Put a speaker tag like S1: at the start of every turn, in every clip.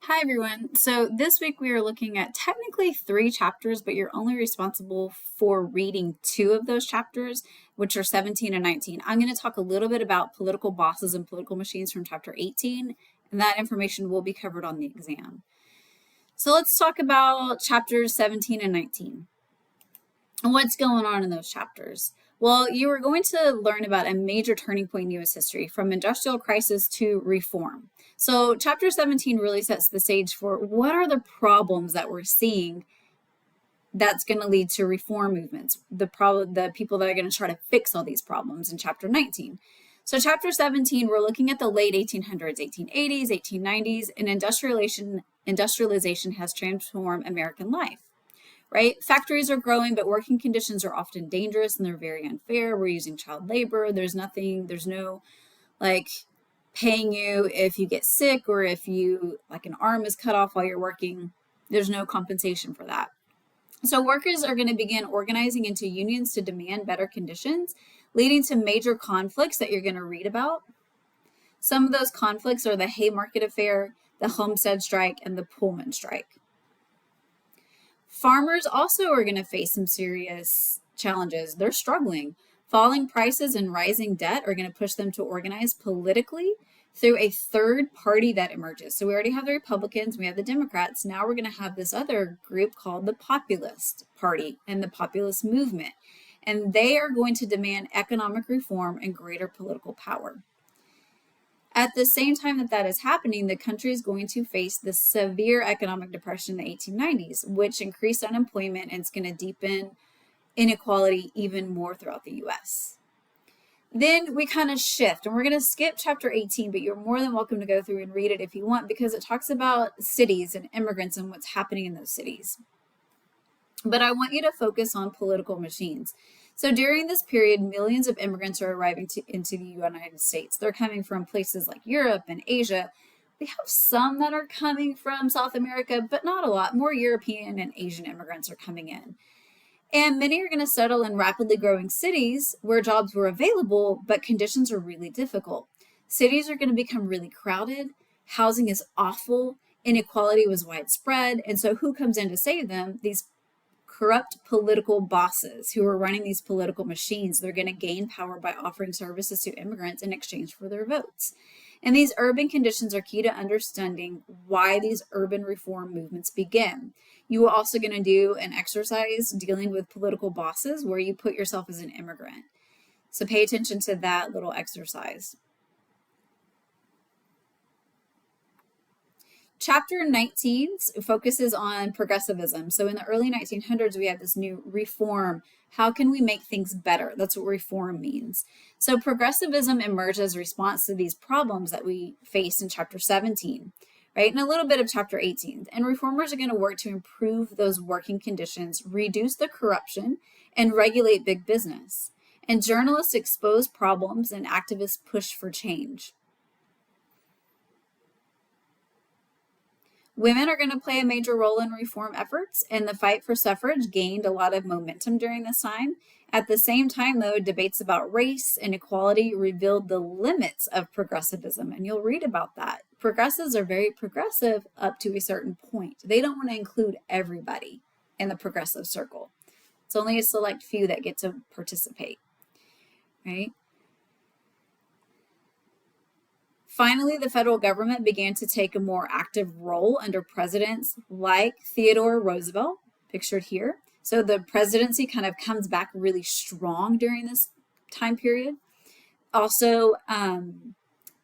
S1: Hi everyone. So this week we are looking at technically three chapters, but you're only responsible for reading two of those chapters, which are 17 and 19. I'm going to talk a little bit about political bosses and political machines from chapter 18, and that information will be covered on the exam. So let's talk about chapters 17 and 19. And what's going on in those chapters? Well, you are going to learn about a major turning point in U.S. history from industrial crisis to reform. So, chapter 17 really sets the stage for what are the problems that we're seeing that's going to lead to reform movements, the people that are going to try to fix all these problems in chapter 19. So, chapter 17, we're looking at the late 1800s, 1880s, 1890s, and industrialization has transformed American life. Right? Factories are growing, but working conditions are often dangerous and they're very unfair. We're using child labor. There's no like paying you if you get sick or if you like an arm is cut off while you're working. There's no compensation for that. So workers are going to begin organizing into unions to demand better conditions, leading to major conflicts that you're going to read about. Some of those conflicts are the Haymarket Affair, the Homestead Strike, and the Pullman Strike. Farmers also are going to face some serious challenges. They're struggling. Falling prices and rising debt are going to push them to organize politically through a third party that emerges. So we already have the Republicans, we have the Democrats. Now we're going to have this other group called the Populist Party and the Populist Movement. And they are going to demand economic reform and greater political power. At the same time that is happening, the country is going to face the severe economic depression in the 1890s, which increased unemployment and it's going to deepen inequality even more throughout the US. Then we kind of shift and we're going to skip chapter 18, but you're more than welcome to go through and read it if you want because it talks about cities and immigrants and what's happening in those cities. But I want you to focus on political machines. So during this period, millions of immigrants are arriving into the United States. They're coming from places like Europe and Asia. We have some that are coming from South America, but not a lot. More European and Asian immigrants are coming in. And many are going to settle in rapidly growing cities where jobs were available, but conditions are really difficult. Cities are going to become really crowded. Housing is awful. Inequality was widespread. And so who comes in to save them? These corrupt political bosses who are running these political machines. They're going to gain power by offering services to immigrants in exchange for their votes. And these urban conditions are key to understanding why these urban reform movements begin. You are also going to do an exercise dealing with political bosses where you put yourself as an immigrant. So pay attention to that little exercise. Chapter 19 focuses on progressivism. So in the early 1900s, we had this new reform. How can we make things better? That's what reform means. So progressivism emerged as a response to these problems that we faced in chapter 17, right? And a little bit of chapter 18. And reformers are going to work to improve those working conditions, reduce the corruption, and regulate big business. And journalists expose problems and activists push for change. Women are going to play a major role in reform efforts, and the fight for suffrage gained a lot of momentum during this time. At the same time, though, debates about race and equality revealed the limits of progressivism, and you'll read about that. Progressives are very progressive up to a certain point. They don't want to include everybody in the progressive circle. It's only a select few that get to participate, right? Finally, the federal government began to take a more active role under presidents like Theodore Roosevelt, pictured here. So the presidency kind of comes back really strong during this time period. Also,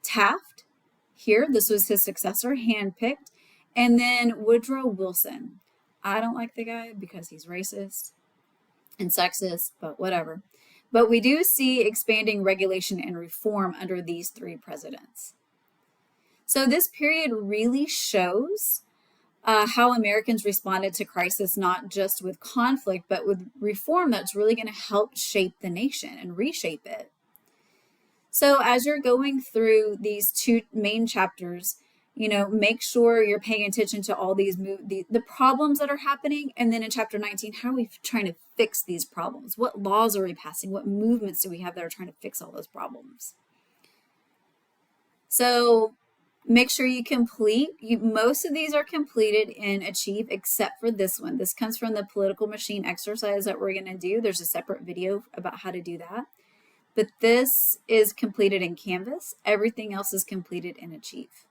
S1: Taft here, this was his successor, handpicked. And then Woodrow Wilson. I don't like the guy because he's racist and sexist, but whatever. But we do see expanding regulation and reform under these three presidents. So this period really shows how Americans responded to crisis, not just with conflict, but with reform that's really going to help shape the nation and reshape it. So as you're going through these two main chapters, make sure you're paying attention to all these the problems that are happening. And then in chapter 19, how are we trying to fix these problems? What laws are we passing? What movements do we have that are trying to fix all those problems? So Make sure you complete, most of these are completed in Achieve except for this one. This comes from the political machine exercise that we're going to do. There's a separate video about how to do that. But this is completed in Canvas. Everything else is completed in Achieve.